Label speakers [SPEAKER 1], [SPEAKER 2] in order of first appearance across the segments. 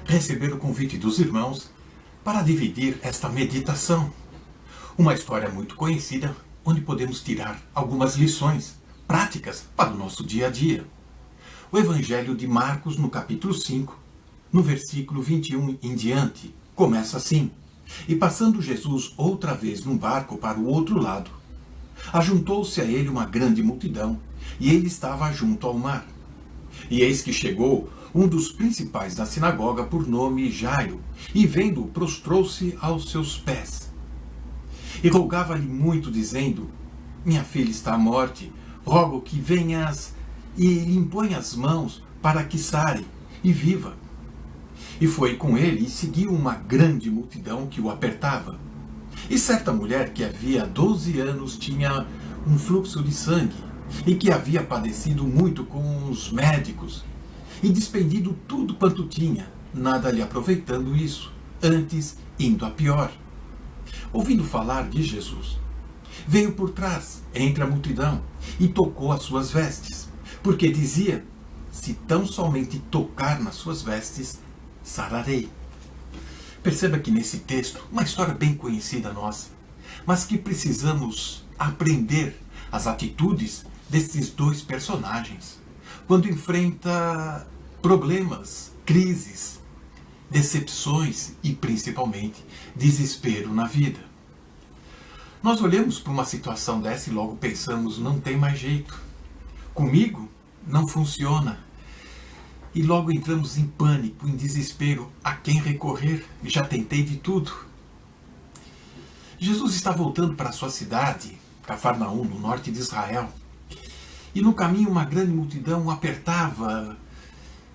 [SPEAKER 1] receber o convite dos irmãos para dividir esta meditação. Uma história muito conhecida, onde podemos tirar algumas lições práticas para o nosso dia a dia. O Evangelho de Marcos, no capítulo 5, no versículo 21 em diante, começa assim: E passando Jesus outra vez num barco para o outro lado, ajuntou-se a ele uma grande multidão, e ele estava junto ao mar. E eis que chegou um dos principais da sinagoga, por nome Jairo, e vendo-o, prostrou-se aos seus pés. E rogava-lhe muito, dizendo: Minha filha está à morte, rogo que venhas e lhe impõe as mãos para que sare e viva. E foi com ele e seguiu uma grande multidão que o apertava. E certa mulher que havia 12 anos tinha um fluxo de sangue, e que havia padecido muito com os médicos, e despendido tudo quanto tinha, nada lhe aproveitando isso, antes indo a pior. Ouvindo falar de Jesus, veio por trás, entre a multidão, e tocou as suas vestes, porque dizia: Se tão somente tocar nas suas vestes, sararei. Perceba que nesse texto, uma história bem conhecida nossa, mas que precisamos aprender as atitudes desses dois personagens quando enfrenta problemas, crises, decepções e principalmente desespero na vida. Nós olhamos para uma situação dessa e logo pensamos: não tem mais jeito, comigo não funciona. E logo entramos em pânico, em desespero. A quem recorrer? Já tentei de tudo. Jesus está voltando para a sua cidade, Cafarnaum, no norte de Israel. E no caminho uma grande multidão o apertava.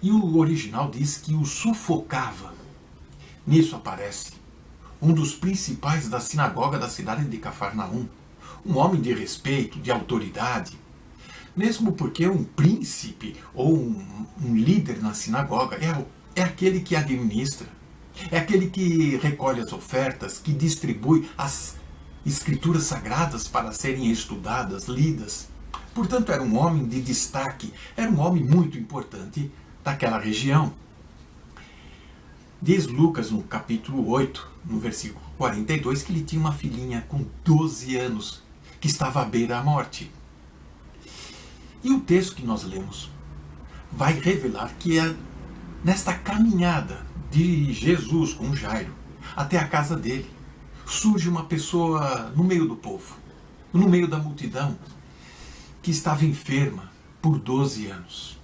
[SPEAKER 1] E o original diz que o sufocava. Nisso aparece um dos principais da sinagoga da cidade de Cafarnaum. Um homem de respeito, de autoridade. Mesmo porque um príncipe ou um líder na sinagoga é aquele que administra, é aquele que recolhe as ofertas, que distribui as escrituras sagradas para serem estudadas, lidas. Portanto, era um homem de destaque, era um homem muito importante daquela região. Diz Lucas, no capítulo 8, no versículo 42, que ele tinha uma filhinha com 12 anos, que estava à beira da morte. E o texto que nós lemos vai revelar que é nesta caminhada de Jesus com Jairo até a casa dele, surge uma pessoa no meio do povo, no meio da multidão, que estava enferma por 12 anos.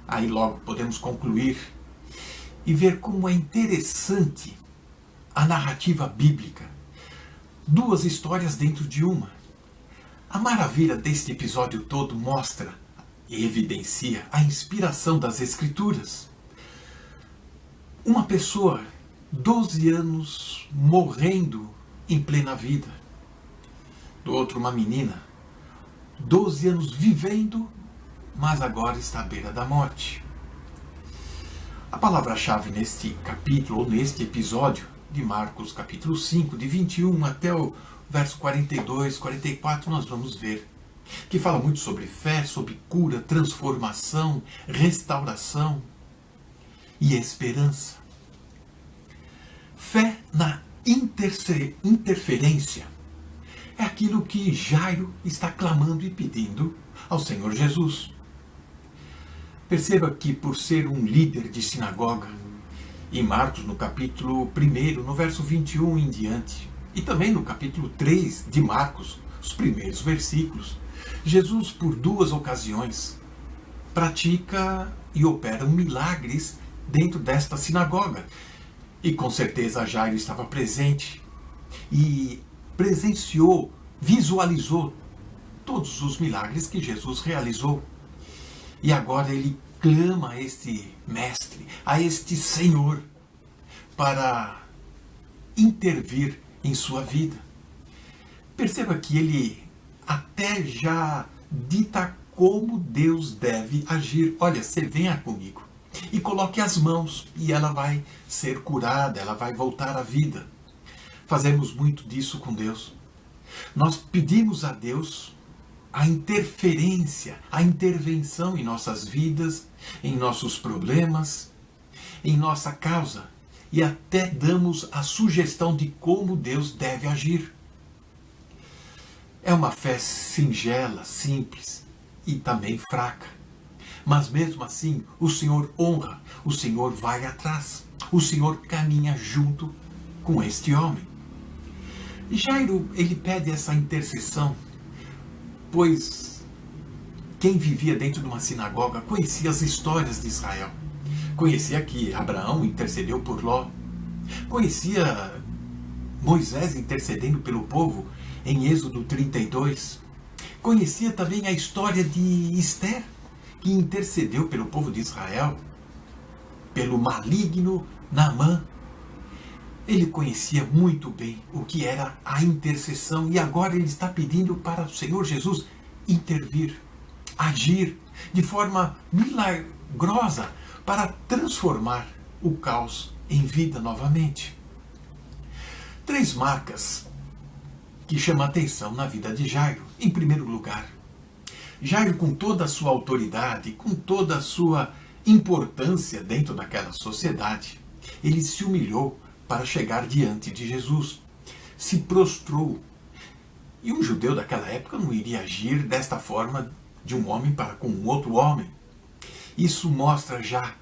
[SPEAKER 1] Aí logo podemos concluir e ver como é interessante a narrativa bíblica. Duas histórias dentro de uma. A maravilha deste episódio todo mostra e evidencia a inspiração das Escrituras. Uma pessoa, 12 anos, morrendo em plena vida. Do outro, uma menina, 12 anos vivendo, mas agora está à beira da morte. A palavra-chave neste capítulo, ou neste episódio de Marcos, capítulo 5, de 21 até o verso 42, 44, nós vamos ver que fala muito sobre fé, sobre cura, transformação, restauração e esperança. Fé na interferência é aquilo que Jairo está clamando e pedindo ao Senhor Jesus. Perceba que, por ser um líder de sinagoga, em Marcos, no capítulo 1, no verso 21 em diante, e também no capítulo 3 de Marcos, os primeiros versículos, Jesus, por duas ocasiões, pratica e opera milagres dentro desta sinagoga. E com certeza Jairo estava presente e presenciou, visualizou todos os milagres que Jesus realizou. E agora ele clama a este mestre, a este Senhor, para intervir em sua vida. Perceba que ele até já dita como Deus deve agir. Olha, você venha comigo e coloque as mãos e ela vai ser curada, ela vai voltar à vida. Fazemos muito disso com Deus. Nós pedimos a Deus a interferência, a intervenção em nossas vidas, em nossos problemas, em nossa causa e até damos a sugestão de como Deus deve agir. É uma fé singela, simples e também fraca. Mas mesmo assim, o Senhor honra, o Senhor vai atrás, o Senhor caminha junto com este homem. Jairo, ele pede essa intercessão, pois quem vivia dentro de uma sinagoga conhecia as histórias de Israel. Conhecia que Abraão intercedeu por Ló. Conhecia Moisés intercedendo pelo povo em Êxodo 32. Conhecia também a história de Ester, que intercedeu pelo povo de Israel, pelo maligno Naamã. Ele conhecia muito bem o que era a intercessão e agora ele está pedindo para o Senhor Jesus intervir, agir de forma milagrosa para transformar o caos em vida novamente. 3 marcas que chamam a atenção na vida de Jairo. Em primeiro lugar, Jairo, com toda a sua autoridade, com toda a sua importância dentro daquela sociedade, ele se humilhou para chegar diante de Jesus, se prostrou. E um judeu daquela época não iria agir desta forma de um homem para com um outro homem. Isso mostra já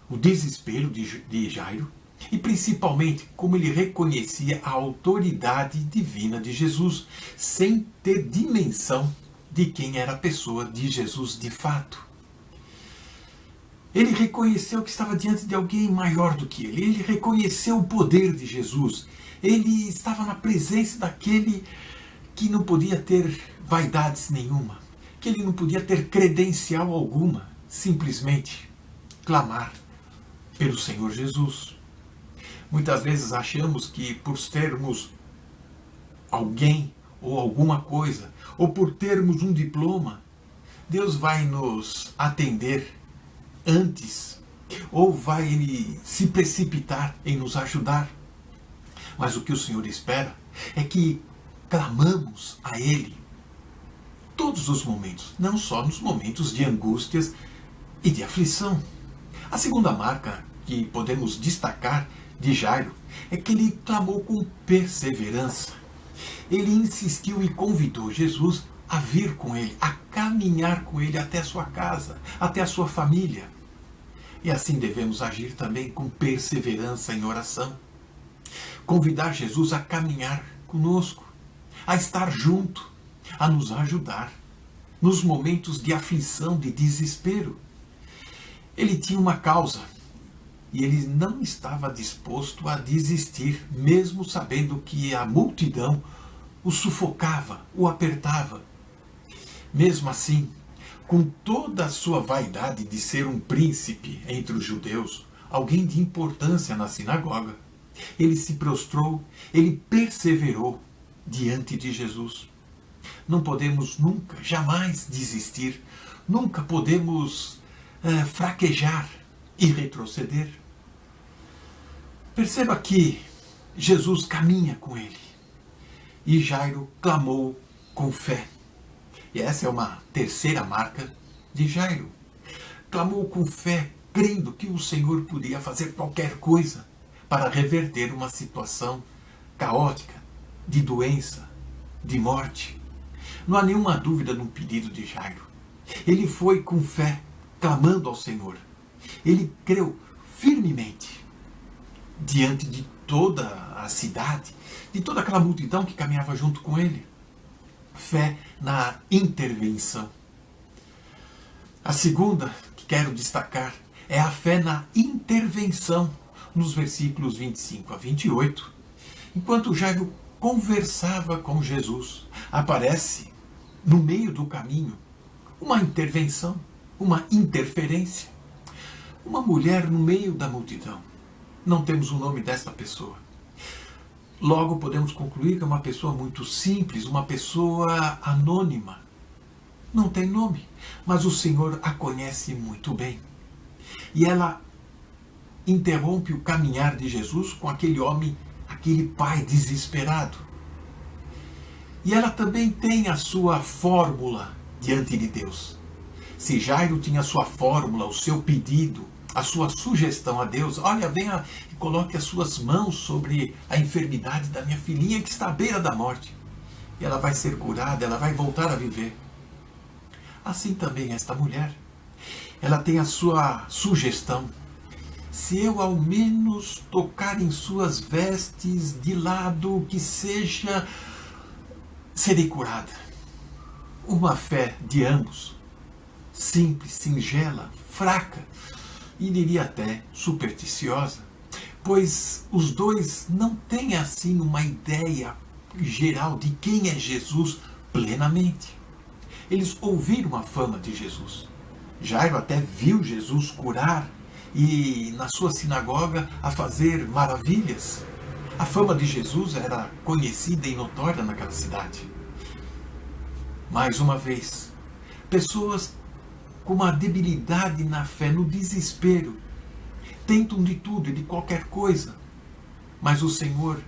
[SPEAKER 1] o desespero de Jairo e principalmente como ele reconhecia a autoridade divina de Jesus, sem ter dimensão de quem era a pessoa de Jesus de fato. Ele reconheceu que estava diante de alguém maior do que ele. Ele reconheceu o poder de Jesus. Ele estava na presença daquele que não podia ter vaidades nenhuma, que ele não podia ter credencial alguma, simplesmente clamar pelo Senhor Jesus. Muitas vezes achamos que por termos alguém ou alguma coisa, ou por termos um diploma, Deus vai nos atender antes, ou vai se precipitar em nos ajudar. Mas o que o Senhor espera é que clamamos a Ele todos os momentos, não só nos momentos de angústias e de aflição. A segunda marca que podemos destacar de Jairo é que ele clamou com perseverança. Ele insistiu e convidou Jesus a vir com ele, a caminhar com ele até a sua casa, até a sua família. E assim devemos agir também com perseverança em oração. Convidar Jesus a caminhar conosco, a estar junto, a nos ajudar nos momentos de aflição, de desespero. Ele tinha uma causa e ele não estava disposto a desistir, mesmo sabendo que a multidão o sufocava, o apertava. Mesmo assim, com toda a sua vaidade de ser um príncipe entre os judeus, alguém de importância na sinagoga, ele se prostrou, ele perseverou diante de Jesus. Não podemos nunca, jamais desistir, nunca podemos fraquejar e retroceder. Perceba que Jesus caminha com ele e Jairo clamou com fé. E essa é uma terceira marca de Jairo. Clamou com fé, crendo que o Senhor podia fazer qualquer coisa para reverter uma situação caótica, de doença, de morte. Não há nenhuma dúvida no pedido de Jairo. Ele foi com fé, clamando ao Senhor. Ele creu firmemente diante de toda a cidade, de toda aquela multidão que caminhava junto com ele. Fé na intervenção. A segunda que quero destacar é a fé na intervenção, nos versículos 25 a 28. Enquanto Jairo conversava com Jesus, aparece no meio do caminho uma intervenção, uma interferência. Uma mulher no meio da multidão. Não temos o nome desta pessoa. Logo podemos concluir que é uma pessoa muito simples, uma pessoa anônima. Não tem nome, mas o Senhor a conhece muito bem. E ela interrompe o caminhar de Jesus com aquele homem, aquele pai desesperado. E ela também tem a sua fórmula diante de Deus. Se Jairo tinha a sua fórmula, o seu pedido, a sua sugestão a Deus: olha, venha e coloque as suas mãos sobre a enfermidade da minha filhinha que está à beira da morte. E ela vai ser curada, ela vai voltar a viver. Assim também esta mulher, ela tem a sua sugestão: se eu ao menos tocar em suas vestes de lado que seja, serei curada. Uma fé de ambos, simples, singela, fraca, e diria até supersticiosa, pois os dois não têm assim uma ideia geral de quem é Jesus plenamente. Eles ouviram a fama de Jesus. Jairo até viu Jesus curar e na sua sinagoga a fazer maravilhas. A fama de Jesus era conhecida e notória naquela cidade. Mais uma vez, pessoas com uma debilidade na fé, no desespero, tentam de tudo e de qualquer coisa, mas o Senhor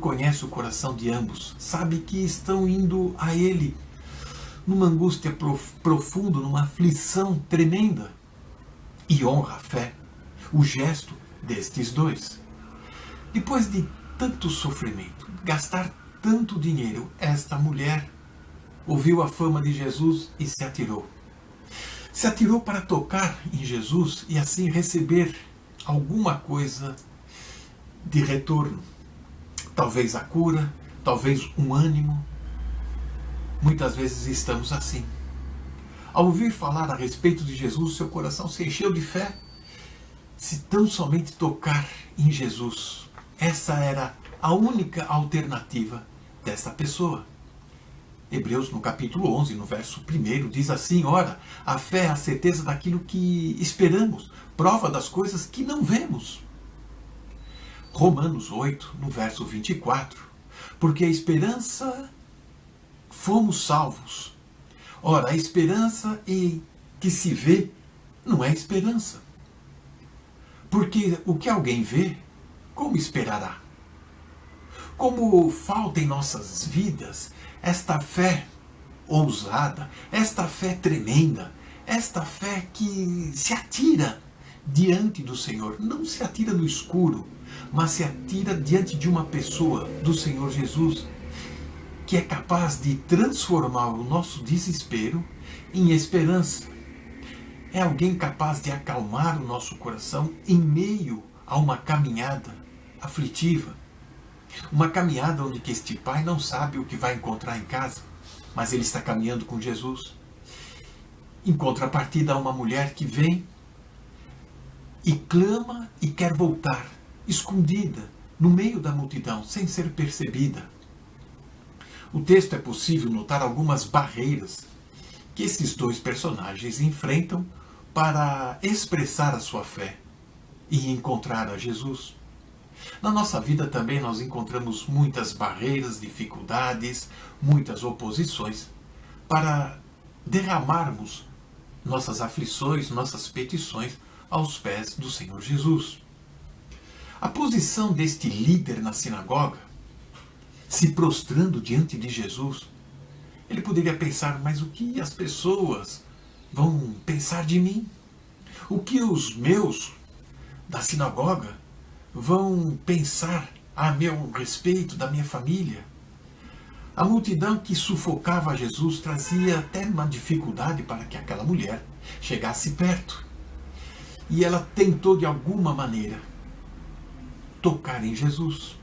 [SPEAKER 1] conhece o coração de ambos, sabe que estão indo a Ele numa angústia profunda, numa aflição tremenda, e honra a fé, o gesto destes dois. Depois de tanto sofrimento, gastar tanto dinheiro, esta mulher ouviu a fama de Jesus e se atirou. Se atirou para tocar em Jesus e assim receber alguma coisa de retorno. Talvez a cura, talvez um ânimo. Muitas vezes estamos assim. Ao ouvir falar a respeito de Jesus, seu coração se encheu de fé. Se tão somente tocar em Jesus, essa era a única alternativa dessa pessoa. Hebreus, no capítulo 11, no verso 1, diz assim: ora, a fé é a certeza daquilo que esperamos, prova das coisas que não vemos. Romanos 8, no verso 24, porque a esperança fomos salvos. Ora, a esperança que se vê não é esperança. Porque o que alguém vê, como esperará? Como falta em nossas vidas esta fé ousada, esta fé tremenda, esta fé que se atira diante do Senhor. Não se atira no escuro, mas se atira diante de uma pessoa, do Senhor Jesus, que é capaz de transformar o nosso desespero em esperança. É alguém capaz de acalmar o nosso coração em meio a uma caminhada aflitiva. Uma caminhada onde que este pai não sabe o que vai encontrar em casa, mas ele está caminhando com Jesus. Em contrapartida, há uma mulher que vem e clama e quer voltar, escondida, no meio da multidão, sem ser percebida. O texto é possível notar algumas barreiras que esses dois personagens enfrentam para expressar a sua fé e encontrar a Jesus. Na nossa vida também nós encontramos muitas barreiras, dificuldades, muitas oposições para derramarmos nossas aflições, nossas petições aos pés do Senhor Jesus. A posição deste líder na sinagoga, se prostrando diante de Jesus, ele poderia pensar: mas o que as pessoas vão pensar de mim? O que os meus da sinagoga vão pensar a meu respeito, da minha família? A multidão que sufocava Jesus trazia até uma dificuldade para que aquela mulher chegasse perto. E ela tentou de alguma maneira tocar em Jesus.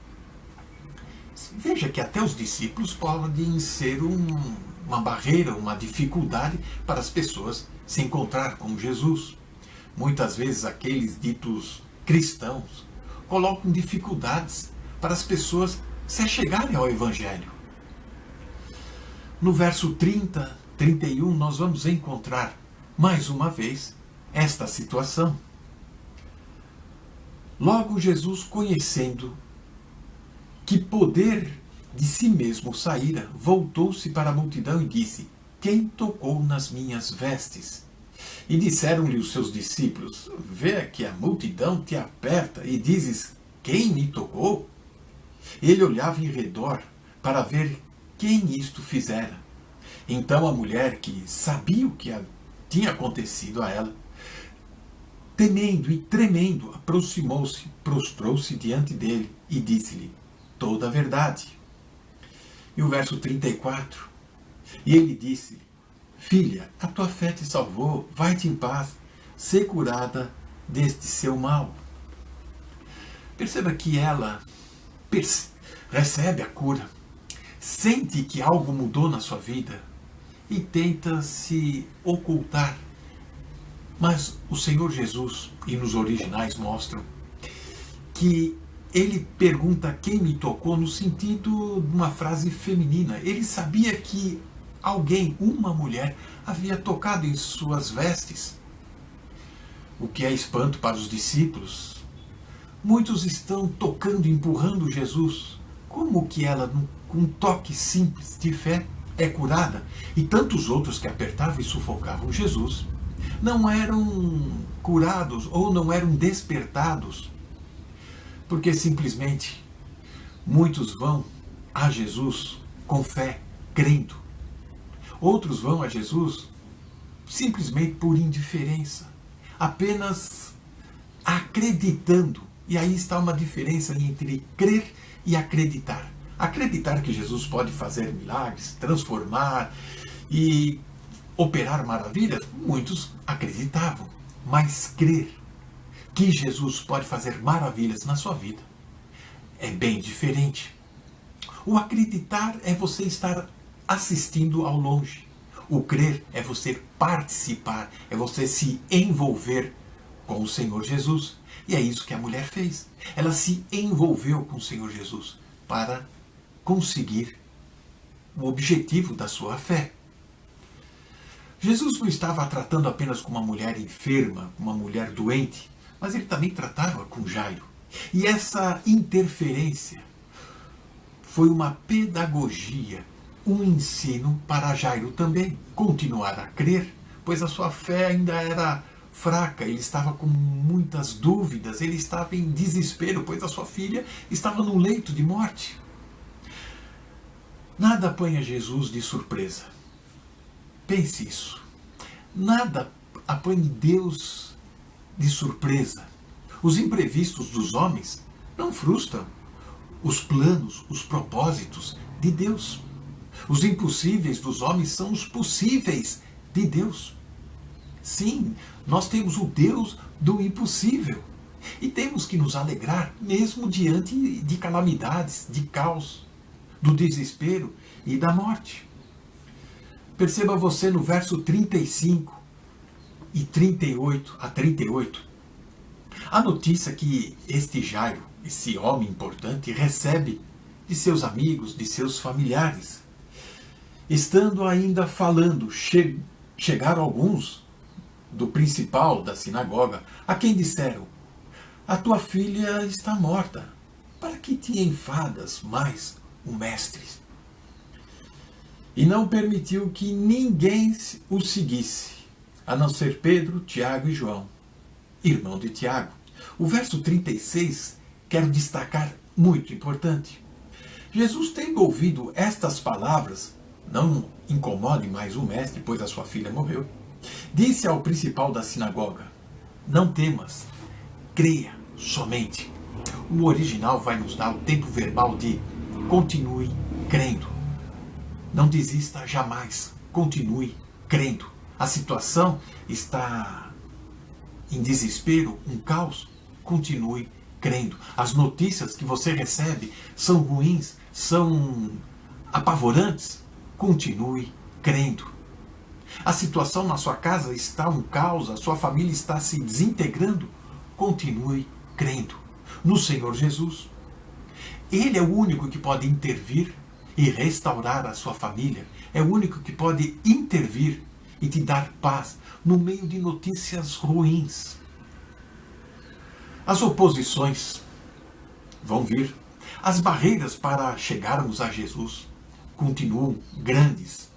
[SPEAKER 1] Veja que até os discípulos podem ser uma barreira, uma dificuldade para as pessoas se encontrar com Jesus. Muitas vezes aqueles ditos cristãos colocam dificuldades para as pessoas se achegarem ao Evangelho. No verso 30, 31, nós vamos encontrar, mais uma vez, esta situação. Logo Jesus, conhecendo que poder de si mesmo saíra, voltou-se para a multidão e disse: quem tocou nas minhas vestes? E disseram-lhe os seus discípulos: vê que a multidão te aperta e dizes: quem me tocou? Ele olhava em redor para ver quem isto fizera. Então a mulher, que sabia o que tinha acontecido a ela, temendo e tremendo, aproximou-se, prostrou-se diante dele e disse-lhe toda a verdade. E o verso 34, e ele disse-lhe, filha, a tua fé te salvou, vai-te em paz, ser curada deste seu mal. Perceba que ela recebe a cura, sente que algo mudou na sua vida e tenta se ocultar. Mas o Senhor Jesus, e nos originais mostram, que ele pergunta quem me tocou no sentido de uma frase feminina. Ele sabia que alguém, uma mulher, havia tocado em suas vestes, o que é espanto para os discípulos. Muitos estão tocando, empurrando Jesus. Como que ela, com um toque simples de fé, é curada? E tantos outros que apertavam e sufocavam Jesus não eram curados ou não eram despertados, porque simplesmente muitos vão a Jesus com fé, crendo. Outros vão a Jesus simplesmente por indiferença, apenas acreditando. E aí está uma diferença entre crer e acreditar. Acreditar que Jesus pode fazer milagres, transformar e operar maravilhas, muitos acreditavam. Mas crer que Jesus pode fazer maravilhas na sua vida é bem diferente. O acreditar é você estar assistindo ao longe. O crer é você participar, é você se envolver com o Senhor Jesus. E é isso que a mulher fez. Ela se envolveu com o Senhor Jesus para conseguir o objetivo da sua fé. Jesus não estava tratando apenas com uma mulher enferma, uma mulher doente, mas ele também tratava com Jairo. E essa interferência foi uma pedagogia, um ensino para Jairo também continuar a crer, pois a sua fé ainda era fraca, ele estava com muitas dúvidas, ele estava em desespero, pois a sua filha estava no leito de morte. Nada apanha Jesus de surpresa. Pense isso. Nada apanha Deus de surpresa. Os imprevistos dos homens não frustram os planos, os propósitos de Deus. Os impossíveis dos homens são os possíveis de Deus. Sim, nós temos o Deus do impossível. E temos que nos alegrar mesmo diante de calamidades, de caos, do desespero e da morte. Perceba você no verso 35 e 38 a 38. A notícia que este Jairo, esse homem importante, recebe de seus amigos, de seus familiares. Estando ainda falando, chegaram alguns do principal da sinagoga, a quem disseram, a tua filha está morta, para que te enfadas mais o mestre? E não permitiu que ninguém o seguisse, a não ser Pedro, Tiago e João, irmão de Tiago. O verso 36 quero destacar muito importante. Jesus, tendo ouvido estas palavras, não incomode mais o mestre, pois a sua filha morreu, disse ao principal da sinagoga, não temas, creia somente. O original vai nos dar o tempo verbal de continue crendo. Não desista jamais, continue crendo. A situação está em desespero, um caos, continue crendo. As notícias que você recebe são ruins, são apavorantes, continue crendo. A situação na sua casa está um caos, a sua família está se desintegrando, continue crendo no Senhor Jesus. Ele é o único que pode intervir e restaurar a sua família. É o único que pode intervir e te dar paz no meio de notícias ruins. As oposições vão vir. As barreiras para chegarmos a Jesus continuam grandes.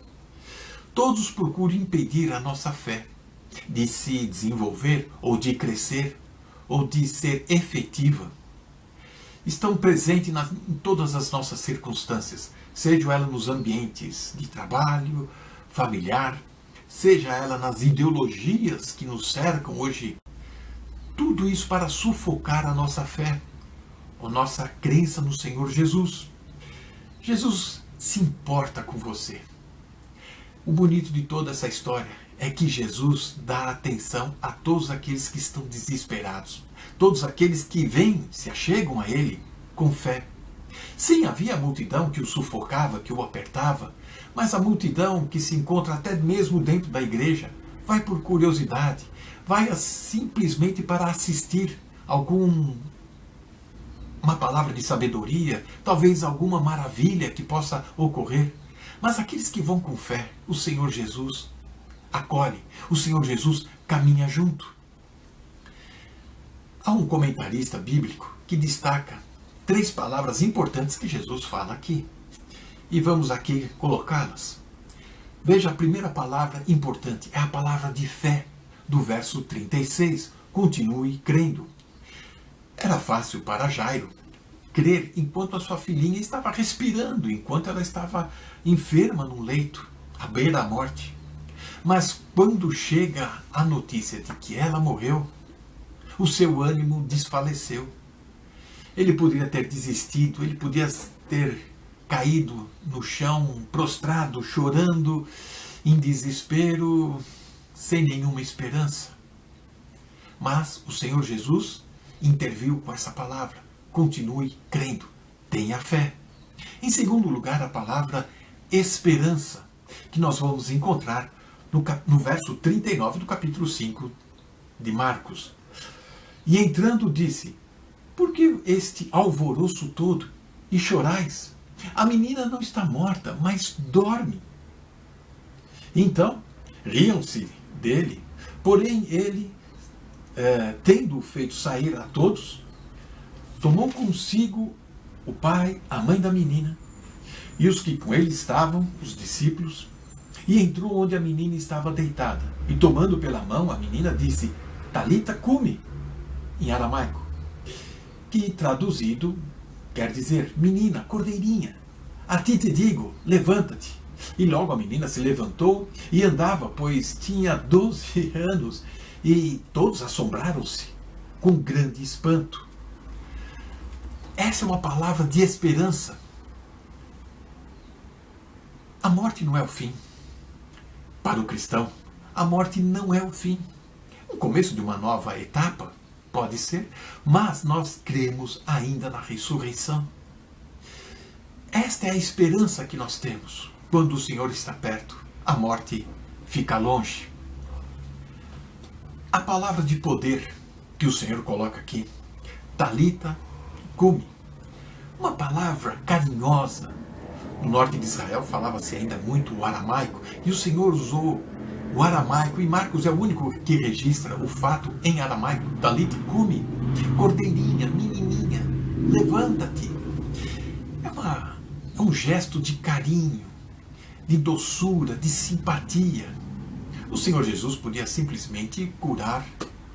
[SPEAKER 1] Todos procuram impedir a nossa fé de se desenvolver, ou de crescer, ou de ser efetiva. Estão presentes em todas as nossas circunstâncias, seja ela nos ambientes de trabalho, familiar, seja ela nas ideologias que nos cercam hoje, Tudo isso para sufocar a nossa fé, a nossa crença no Senhor Jesus. Jesus se importa com você. O bonito de toda essa história é que Jesus dá atenção a todos aqueles que estão desesperados, todos aqueles que vêm, se achegam a Ele com fé. Sim, havia a multidão que o sufocava, que o apertava, mas a multidão que se encontra até mesmo dentro da igreja vai por curiosidade, vai simplesmente para assistir uma palavra de sabedoria, talvez alguma maravilha que possa ocorrer. Mas aqueles que vão com fé, o Senhor Jesus acolhe, o Senhor Jesus caminha junto. Há um comentarista bíblico que destaca 3 palavras importantes que Jesus fala aqui. E vamos aqui colocá-las. Veja, a primeira palavra importante é a palavra de fé, do verso 36. Continue crendo. Era fácil para Jairo crer enquanto a sua filhinha estava respirando, enquanto ela estava enferma num leito, à beira da morte. Mas quando chega a notícia de que ela morreu, o seu ânimo desfaleceu. Ele poderia ter desistido, ele podia ter caído no chão, prostrado, chorando, em desespero, sem nenhuma esperança. Mas o Senhor Jesus interviu com essa palavra. Continue crendo, tenha fé. Em segundo lugar, a palavra esperança, que nós vamos encontrar no verso 39 do capítulo 5 de Marcos. E entrando disse: por que este alvoroço todo e chorais? A menina não está morta, mas dorme. Então, riam-se dele, porém ele, tendo feito sair a todos, tomou consigo o pai, a mãe da menina, e os que com ele estavam, os discípulos, e entrou onde a menina estava deitada, e tomando pela mão a menina disse: Talita cumi, em aramaico, que traduzido quer dizer: menina, cordeirinha, a ti te digo, levanta-te. E logo a menina se levantou e andava, pois tinha 12 anos, e todos assombraram-se com grande espanto. Essa é uma palavra de esperança. A morte não é o fim. Para o cristão, a morte não é o fim. O começo de uma nova etapa, pode ser, mas nós cremos ainda na ressurreição. Esta é a esperança que nós temos. Quando o Senhor está perto, a morte fica longe. A palavra de poder que o Senhor coloca aqui, Talita cumi, uma palavra carinhosa. No norte de Israel falava-se ainda muito o aramaico, e o Senhor usou o aramaico, e Marcos é o único que registra o fato em aramaico. Talita cumi, cordeirinha, menininha, levanta-te. É um gesto de carinho, de doçura, de simpatia. O Senhor Jesus podia simplesmente curar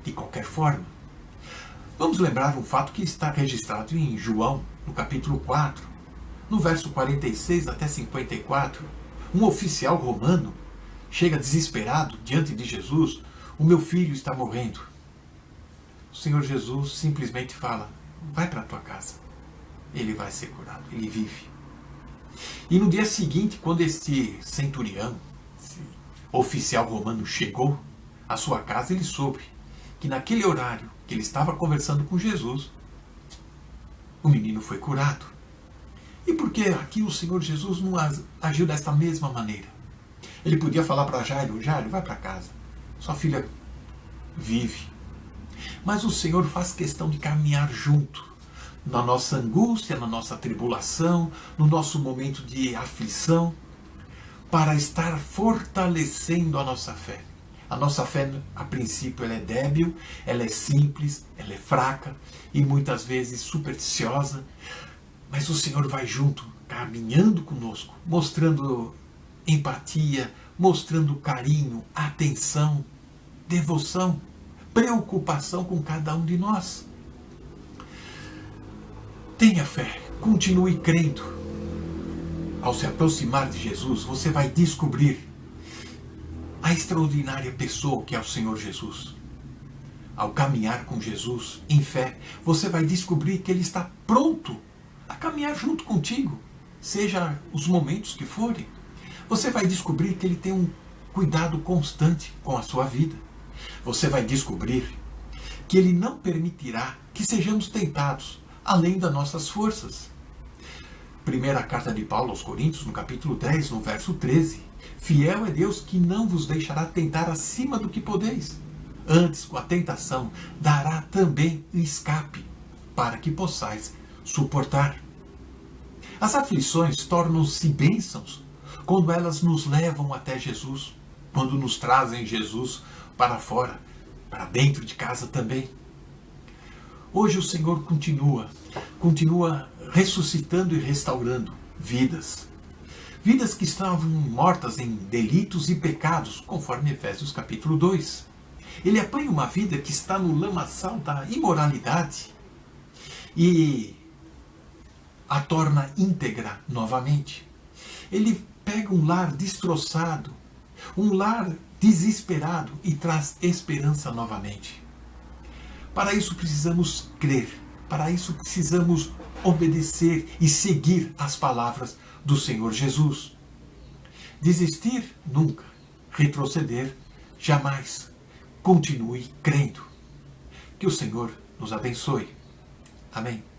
[SPEAKER 1] de qualquer forma. Vamos lembrar um fato que está registrado em João, no capítulo 4, no verso 46 até 54. Um oficial romano chega desesperado diante de Jesus: o meu filho está morrendo. O Senhor Jesus simplesmente fala: vai para a tua casa. Ele vai ser curado, ele vive. E no dia seguinte, quando este centurião, esse oficial romano, chegou à sua casa, ele soube que naquele horário que ele estava conversando com Jesus, o menino foi curado. E por que aqui o Senhor Jesus não agiu desta mesma maneira? Ele podia falar para Jairo: Jairo, vai para casa, sua filha vive. Mas o Senhor faz questão de caminhar junto, na nossa angústia, na nossa tribulação, no nosso momento de aflição, para estar fortalecendo a nossa fé. A nossa fé, a princípio, ela é débil, ela é simples, ela é fraca e muitas vezes supersticiosa, mas o Senhor vai junto, caminhando conosco, mostrando empatia, mostrando carinho, atenção, devoção, preocupação com cada um de nós. Tenha fé, continue crendo. Ao se aproximar de Jesus, você vai descobrir a extraordinária pessoa que é o Senhor Jesus. Ao caminhar com Jesus em fé, você vai descobrir que Ele está pronto a caminhar junto contigo, seja os momentos que forem. Você vai descobrir que Ele tem um cuidado constante com a sua vida. Você vai descobrir que Ele não permitirá que sejamos tentados além das nossas forças. Primeira carta de Paulo aos Coríntios, no capítulo 10, no verso 13. Fiel é Deus que não vos deixará tentar acima do que podeis. Antes, com a tentação, dará também escape, para que possais suportar. As aflições tornam-se bênçãos quando elas nos levam até Jesus, quando nos trazem Jesus para fora, para dentro de casa também. Hoje o Senhor continua ressuscitando e restaurando vidas. Vidas que estavam mortas em delitos e pecados, conforme Efésios capítulo 2. Ele apanha uma vida que está no lamaçal da imoralidade e a torna íntegra novamente. Ele pega um lar destroçado, um lar desesperado e traz esperança novamente. Para isso precisamos crer, para isso precisamos obedecer e seguir as palavras do Senhor Jesus. Desistir nunca, retroceder jamais. Continue crendo. Que o Senhor nos abençoe. Amém.